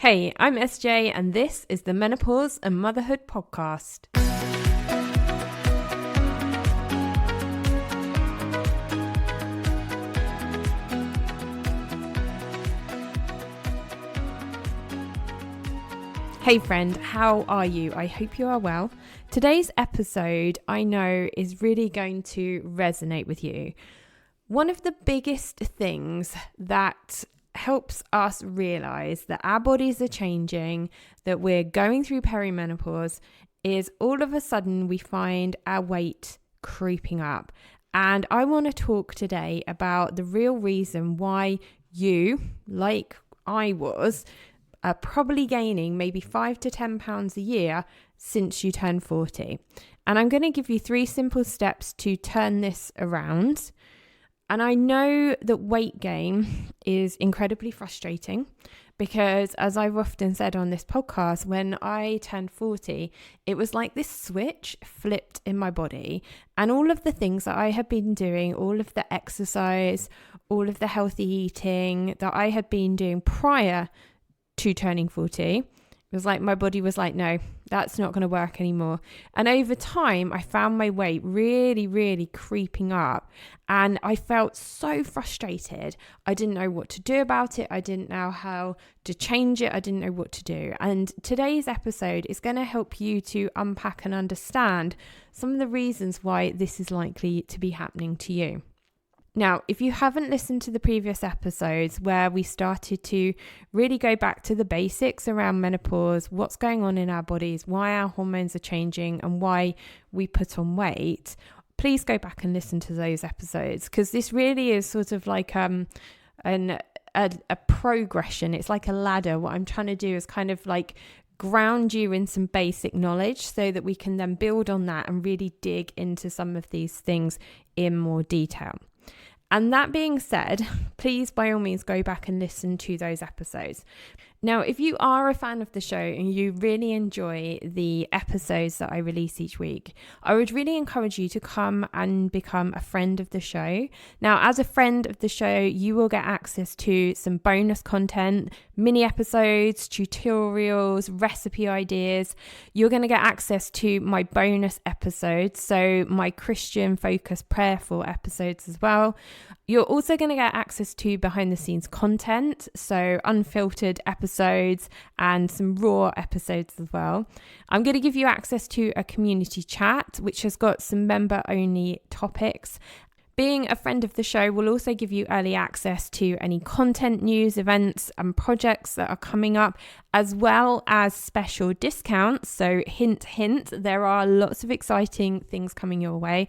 Hey, I'm SJ and this is the Menopause and Motherhood podcast. Hey friend, how are you? I hope you are well. Today's episode, I know, is really going to resonate with you. One of the biggest things that helps us realize that our bodies are changing, that we're going through perimenopause, is all of a sudden we find our weight creeping up. And I want to talk today about the real reason why you, like I was, are probably gaining maybe 5 to 10 pounds a year since you turn 40. And I'm going to give you 3 simple steps to turn this around. And I know that weight gain is incredibly frustrating because, as I've often said on this podcast, when I turned 40, it was like this switch flipped in my body, and all of the things that I had been doing, all of the exercise, all of the healthy eating that I had been doing prior to turning 40, it was like my body was like, no, that's not going to work anymore. And over time, I found my weight really creeping up. And I felt so frustrated. I didn't know what to do about it. I didn't know how to change it. I didn't know what to do. And today's episode is going to help you to unpack and understand some of the reasons why this is likely to be happening to you. Now, if you haven't listened to the previous episodes where we started to really go back to the basics around menopause, what's going on in our bodies, why our hormones are changing and why we put on weight, please go back and listen to those episodes, because this really is sort of like a progression. It's like a ladder. What I'm trying to do is kind of like ground you in some basic knowledge so that we can then build on that and really dig into some of these things in more detail. And that being said, please, by all means, go back and listen to those episodes. Now, if you are a fan of the show and you really enjoy the episodes that I release each week, I would really encourage you to come and become a friend of the show. Now, as a friend of the show, you will get access to some bonus content, mini episodes, tutorials, recipe ideas. You're going to get access to my bonus episodes, so my Christian focused prayerful episodes as well. You're also going to get access to behind the scenes content, so unfiltered episodes and some raw episodes as well. I'm going to give you access to a community chat, which has got some member only topics. Being a friend of the show will also give you early access to any content news, events and projects that are coming up, as well as special discounts. So hint, there are lots of exciting things coming your way.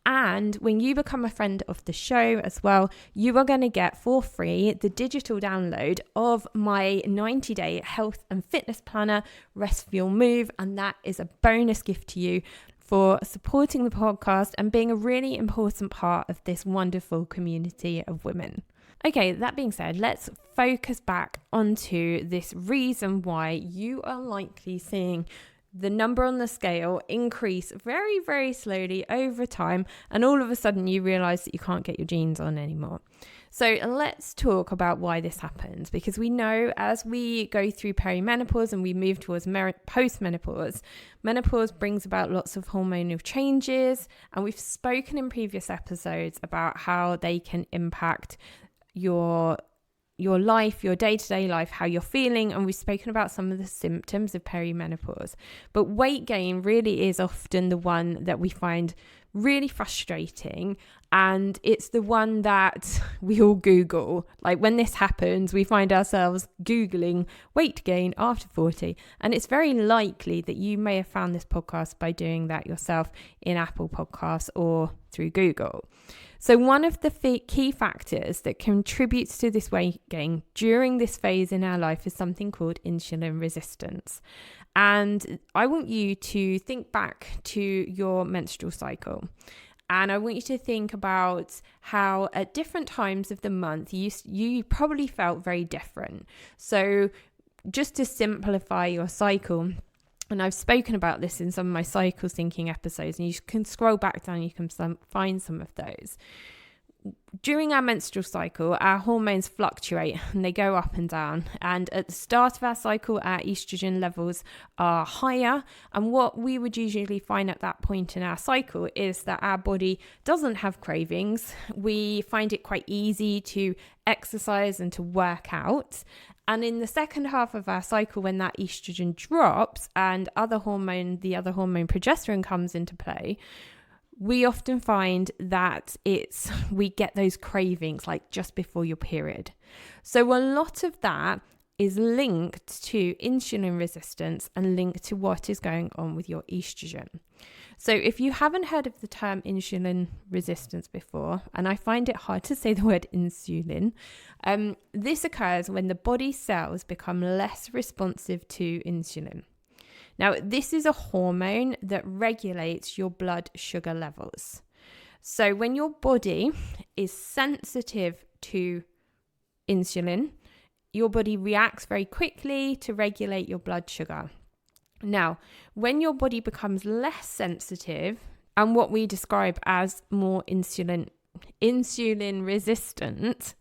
And when you become a friend of the show as well, you are going to get for free the digital download of my 90-day health and fitness planner, Rest Fuel Move. And that is a bonus gift to you for supporting the podcast and being a really important part of this wonderful community of women. Okay, that being said, let's focus back onto this reason why you are likely seeing the number on the scale increase very slowly over time, and all of a sudden you realize that you can't get your jeans on anymore. So let's talk about why this happens, because we know as we go through perimenopause and we move towards postmenopause, menopause brings about lots of hormonal changes, and we've spoken in previous episodes about how they can impact your life, your day-to-day life, how you're feeling, and we've spoken about some of the symptoms of perimenopause. But weight gain really is often the one that we find really frustrating, and it's the one that we all Google. Like when this happens, we find ourselves Googling weight gain after 40, and it's very likely that you may have found this podcast by doing that yourself in Apple Podcasts or through Google. So one of the key factors that contributes to this weight gain during this phase in our life is something called insulin resistance. And I want you to think back to your menstrual cycle. And I want you to think about how at different times of the month, you probably felt very different. So just to simplify your cycle, and I've spoken about this in some of my cycle syncing episodes, and you can scroll back down, you can find some of those. during our menstrual cycle, our hormones fluctuate and they go up and down. And at the start of our cycle, our estrogen levels are higher. And what we would usually find at that point in our cycle is that our body doesn't have cravings. We find it quite easy to exercise and to work out. And in the second half of our cycle, when that estrogen drops and the other hormone progesterone comes into play, we often find that we get those cravings like just before your period. So a lot of that is linked to insulin resistance and linked to what is going on with your estrogen. So if you haven't heard of the term insulin resistance before, and I find it hard to say the word insulin, this occurs when the body cells become less responsive to insulin. Now, this is a hormone that regulates your blood sugar levels. So when your body is sensitive to insulin, your body reacts very quickly to regulate your blood sugar. Now, when your body becomes less sensitive and what we describe as more insulin resistant,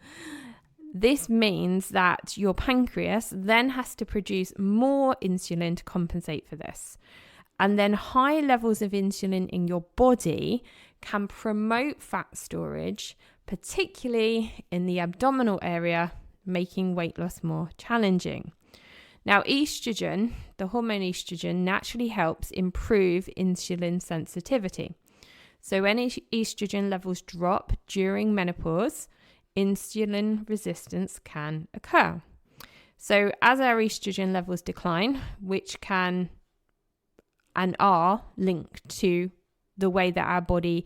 this means that your pancreas then has to produce more insulin to compensate for this. And then high levels of insulin in your body can promote fat storage, particularly in the abdominal area, making weight loss more challenging. Now, estrogen, the hormone estrogen, naturally helps improve insulin sensitivity. So when estrogen levels drop during menopause, insulin resistance can occur. So as our estrogen levels decline, which can and are linked to the way that our body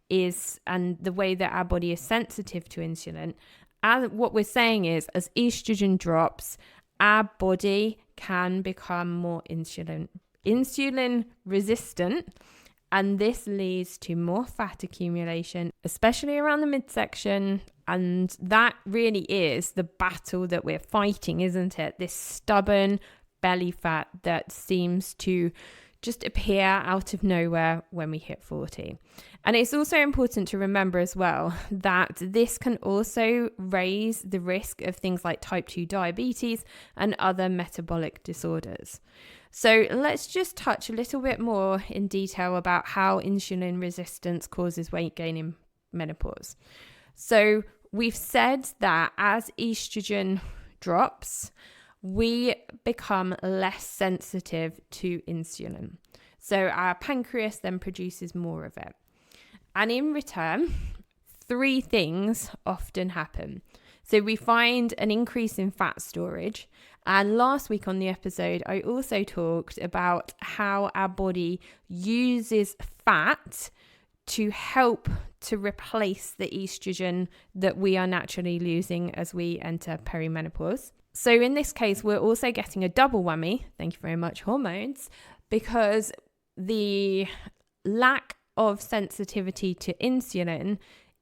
is and the way that our body is sensitive to insulin, as what we're saying is as estrogen drops, our body can become more insulin resistant. And this leads to more fat accumulation, especially around the midsection. And that really is the battle that we're fighting, isn't it? This stubborn belly fat that seems to just appear out of nowhere when we hit 40. And it's also important to remember as well that this can also raise the risk of things like type 2 diabetes and other metabolic disorders. So let's just touch a little bit more in detail about how insulin resistance causes weight gain in menopause. So we've said that as estrogen drops, we become less sensitive to insulin. So our pancreas then produces more of it. And in return, three things often happen. So we find an increase in fat storage. And last week on the episode, I also talked about how our body uses fat to help to replace the estrogen that we are naturally losing as we enter perimenopause. So in this case, we're also getting a double whammy, thank you very much, hormones, because the lack of sensitivity to insulin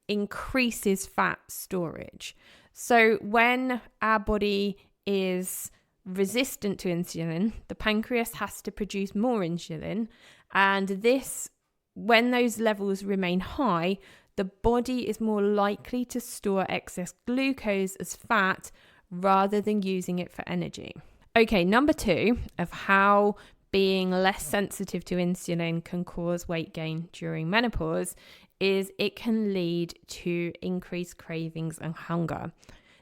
increases fat storage. So when our body is resistant to insulin, the pancreas has to produce more insulin, and this, when those levels remain high, the body is more likely to store excess glucose as fat rather than using it for energy. Okay, number 2 of how being less sensitive to insulin can cause weight gain during menopause is it can lead to increased cravings and hunger.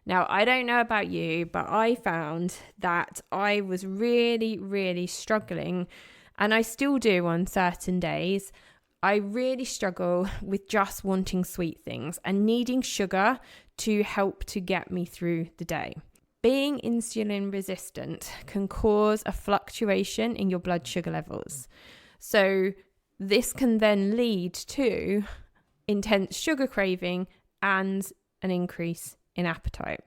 Now, I don't know about you, but I found that I was really, really struggling, and I still do on certain days. I really struggle with just wanting sweet things and needing sugar to help to get me through the day. Being insulin resistant can cause a fluctuation in your blood sugar levels. So this can then lead to intense sugar craving and an increase in appetite.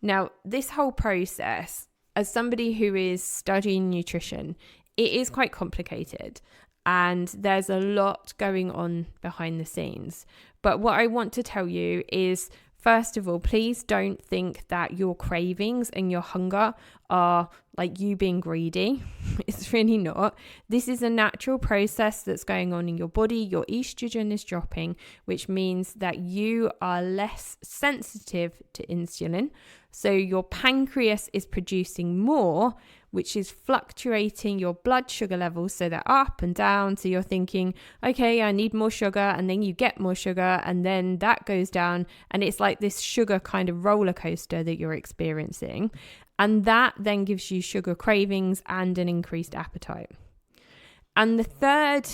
Now, this whole process, as somebody who is studying nutrition, it is quite complicated and there's a lot going on behind the scenes. But what I want to tell you is, first of all, please don't think that your cravings and your hunger are like you being greedy. It's really not. This is a natural process that's going on in your body. Your estrogen is dropping, which means that you are less sensitive to insulin. So your pancreas is producing more, which is fluctuating your blood sugar levels. So they're up and down. So you're thinking, okay, I need more sugar. And then you get more sugar and then that goes down. And it's like this sugar kind of roller coaster that you're experiencing. And that then gives you sugar cravings and an increased appetite. And the third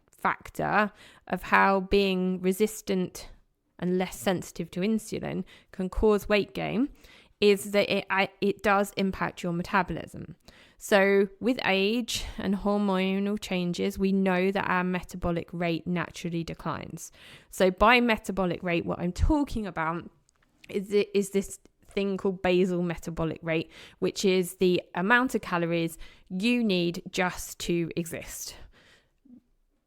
factor of how being resistant and less sensitive to insulin can cause weight gain is that it does impact your metabolism. So with age and hormonal changes, we know that our metabolic rate naturally declines. So by metabolic rate, what I'm talking about is this thing called basal metabolic rate, which is the amount of calories you need just to exist.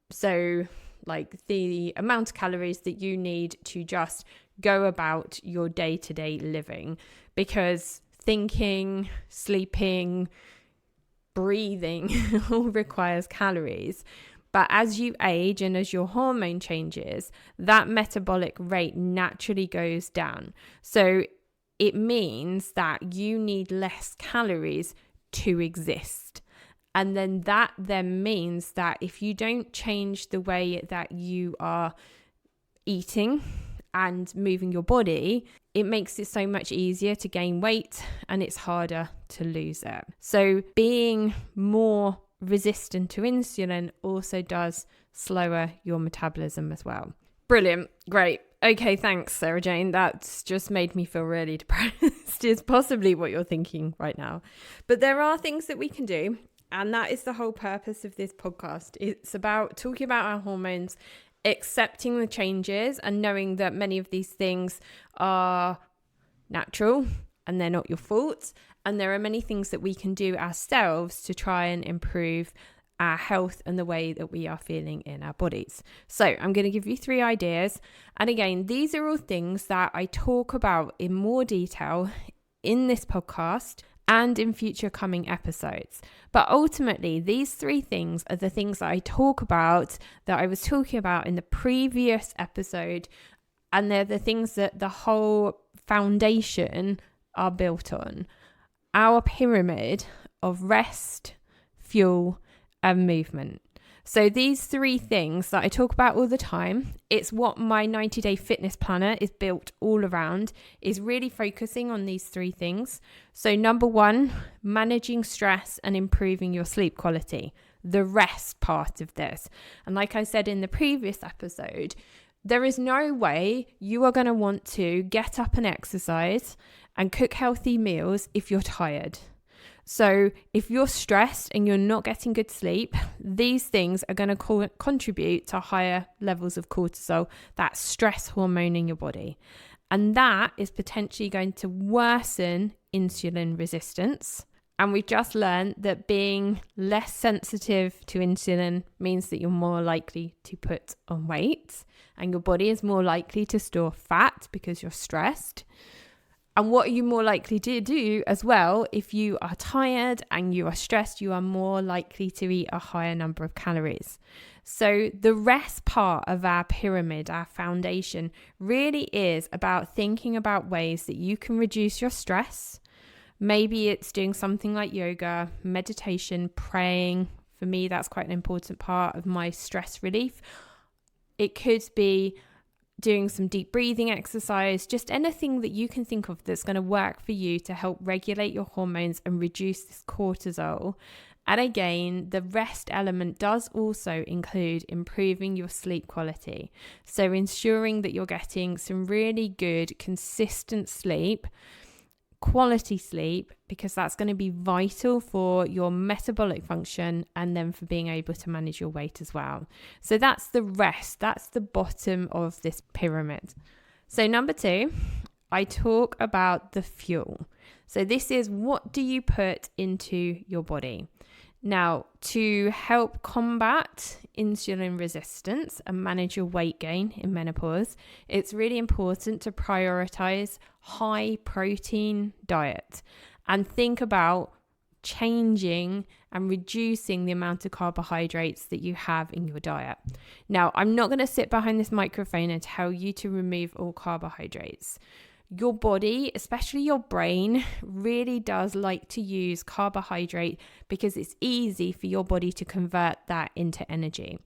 So like the amount of calories that you need to just go about your day-to-day living, because thinking, sleeping, breathing all requires calories. But as you age and as your hormone changes, that metabolic rate naturally goes down. So it means that you need less calories to exist. And then that then means that if you don't change the way that you are eating and moving your body, it makes it so much easier to gain weight and it's harder to lose it. So being more resistant to insulin also does slower your metabolism as well. Brilliant. Great. Okay, thanks, Sarah Jane. That's just made me feel really depressed. It's possibly what you're thinking right now. But there are things that we can do. And that is the whole purpose of this podcast. It's about talking about our hormones, accepting the changes and knowing that many of these things are natural and they're not your fault. And there are many things that we can do ourselves to try and improve our health and the way that we are feeling in our bodies. So I'm going to give you 3 ideas. And again, these are all things that I talk about in more detail in this podcast and in future coming episodes. But ultimately, these 3 things are the things that I talk about, that I was talking about in the previous episode. And they're the things that the whole foundation are built on. Our pyramid of rest, fuel, and movement. So these 3 things that I talk about all the time, it's what my 90-day fitness planner is built all around, is really focusing on these 3 things. So number 1, managing stress and improving your sleep quality, the rest part of this. And like I said in the previous episode, there is no way you are going to want to get up and exercise and cook healthy meals if you're tired. So if you're stressed and you're not getting good sleep, these things are going to contribute to higher levels of cortisol, that stress hormone in your body. And that is potentially going to worsen insulin resistance. And we just learned that being less sensitive to insulin means that you're more likely to put on weight and your body is more likely to store fat because you're stressed. And what are you more likely to do as well? If you are tired and you are stressed, you are more likely to eat a higher number of calories. So the rest part of our pyramid, our foundation, really is about thinking about ways that you can reduce your stress. Maybe it's doing something like yoga, meditation, praying. For me, that's quite an important part of my stress relief. It could be doing some deep breathing exercise, just anything that you can think of that's going to work for you to help regulate your hormones and reduce this cortisol. And again, the rest element does also include improving your sleep quality. So ensuring that you're getting some really good, consistent sleep, quality sleep, because that's going to be vital for your metabolic function and then for being able to manage your weight as well. So that's the rest. That's the bottom of this pyramid. So number 2, I talk about the fuel. So this is, what do you put into your body? Now, to help combat insulin resistance and manage your weight gain in menopause, it's really important to prioritize high protein diet and think about changing and reducing the amount of carbohydrates that you have in your diet. Now, I'm not going to sit behind this microphone and tell you to remove all carbohydrates. Your body, especially your brain, really does like to use carbohydrate because it's easy for your body to convert that into energy.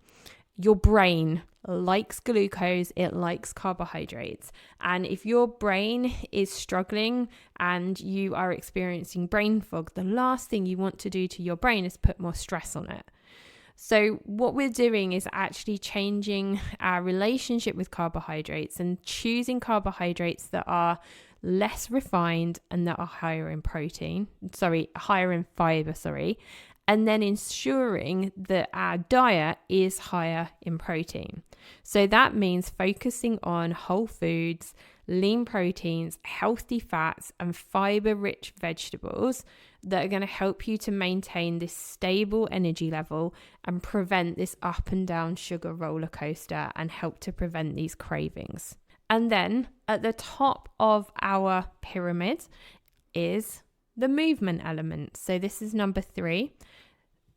Your brain likes glucose, it likes carbohydrates. And if your brain is struggling and you are experiencing brain fog, the last thing you want to do to your brain is put more stress on it. So what we're doing is actually changing our relationship with carbohydrates and choosing carbohydrates that are less refined and that are higher in fiber, and then ensuring that our diet is higher in protein. So that means focusing on whole foods, lean proteins, healthy fats, and fiber-rich vegetables that are going to help you to maintain this stable energy level and prevent this up and down sugar roller coaster and help to prevent these cravings. And then at the top of our pyramid is the movement element. So this is number 3.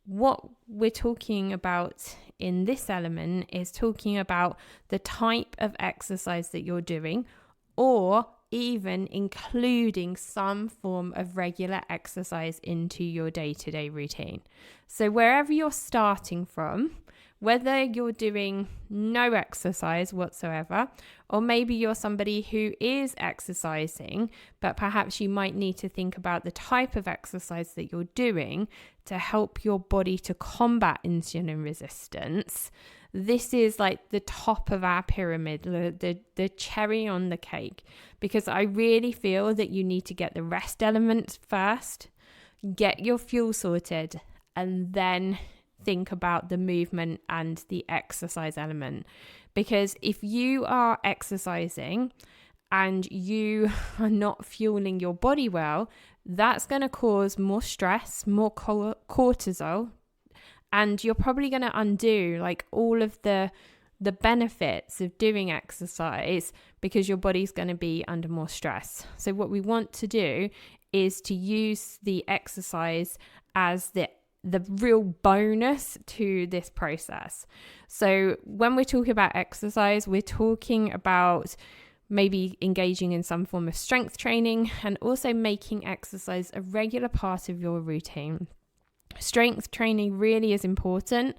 What we're talking about in this element is talking about the type of exercise that you're doing, or even including some form of regular exercise into your day-to-day routine. So wherever you're starting from, whether you're doing no exercise whatsoever, or maybe you're somebody who is exercising, but perhaps you might need to think about the type of exercise that you're doing to help your body to combat insulin resistance. This is like the top of our pyramid, the cherry on the cake, because I really feel that you need to get the rest elements first, get your fuel sorted, and then think about the movement and the exercise element. Because if you are exercising and you are not fueling your body well, that's going to cause more stress, more cortisol, and you're probably going to undo like all of the benefits of doing exercise because your body's going to be under more stress. So what we want to do is to use the exercise as the real bonus to this process. So when we're talking about exercise, we're talking about maybe engaging in some form of strength training and also making exercise a regular part of your routine. Strength training really is important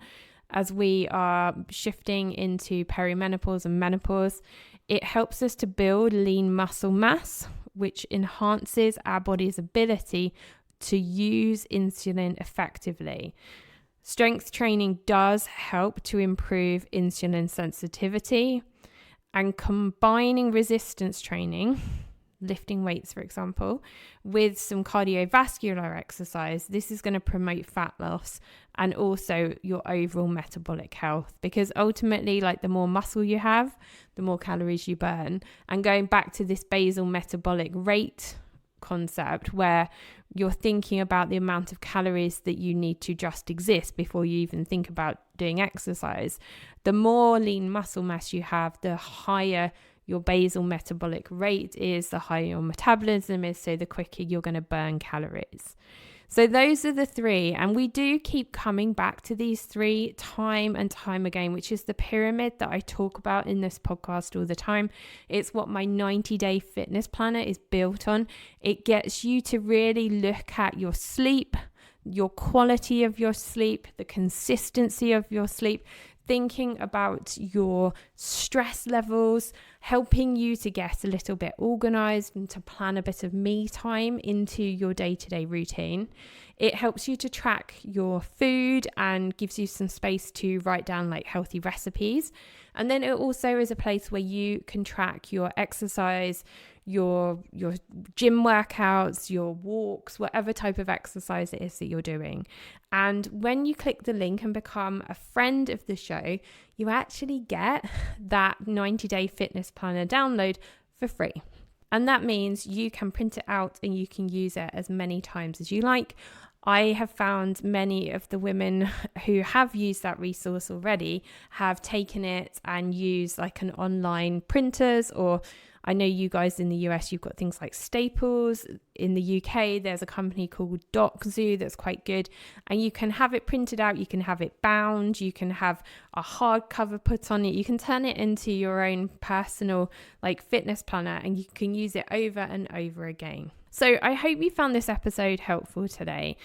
as we are shifting into perimenopause and menopause. It helps us to build lean muscle mass, which enhances our body's ability to use insulin effectively. Strength training does help to improve insulin sensitivity, and combining resistance training, lifting weights, for example, with some cardiovascular exercise, this is going to promote fat loss and also your overall metabolic health, because ultimately, like, the more muscle you have, the more calories you burn. And going back to this basal metabolic rate concept, where you're thinking about the amount of calories that you need to just exist before you even think about doing exercise, the more lean muscle mass you have, the higher your basal metabolic rate is, the higher your metabolism is, so the quicker you're going to burn calories. So those are the 3, and we do keep coming back to these 3 time and time again, which is the pyramid that I talk about in this podcast all the time. It's what my 90-day fitness planner is built on. It gets you to really look at your sleep, your quality of your sleep, the consistency of your sleep, thinking about your stress levels, helping you to get a little bit organized and to plan a bit of me time into your day-to-day routine. It helps you to track your food and gives you some space to write down like healthy recipes. And then it also is a place where you can track your exercise, your gym workouts, your walks, whatever type of exercise it is that you're doing. And when you click the link and become a friend of the show, you actually get that 90-day fitness planner download for free. And that means you can print it out and you can use it as many times as you like. I have found many of the women who have used that resource already have taken it and used like an online printers, or I know you guys in the US, you've got things like Staples. In the UK, there's a company called DocZoo that's quite good. And you can have it printed out, you can have it bound, you can have a hardcover put on it. You can turn it into your own personal like fitness planner, and you can use it over and over again. So I hope you found this episode helpful today.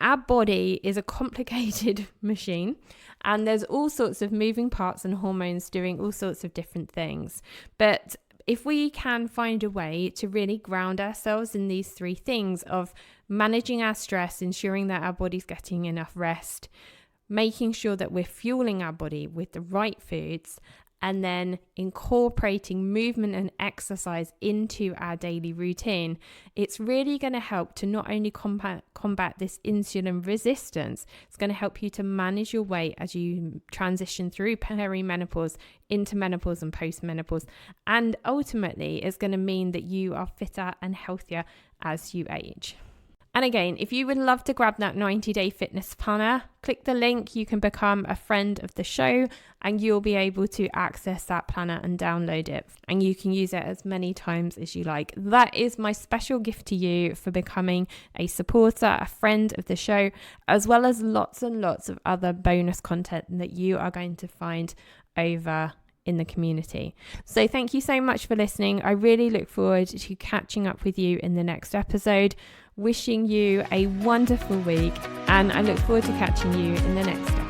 Our body is a complicated machine, and there's all sorts of moving parts and hormones doing all sorts of different things. But if we can find a way to really ground ourselves in these three things of managing our stress, ensuring that our body's getting enough rest, making sure that we're fueling our body with the right foods, and then incorporating movement and exercise into our daily routine, it's really going to help to not only combat this insulin resistance, it's going to help you to manage your weight as you transition through perimenopause into menopause and postmenopause. And ultimately, it's going to mean that you are fitter and healthier as you age. And again, if you would love to grab that 90-day fitness planner, click the link. You can become a friend of the show and you'll be able to access that planner and download it. And you can use it as many times as you like. That is my special gift to you for becoming a supporter, a friend of the show, as well as lots and lots of other bonus content that you are going to find over in the community. So thank you so much for listening. I really look forward to catching up with you in the next episode. Wishing you a wonderful week, and I look forward to catching you in the next episode.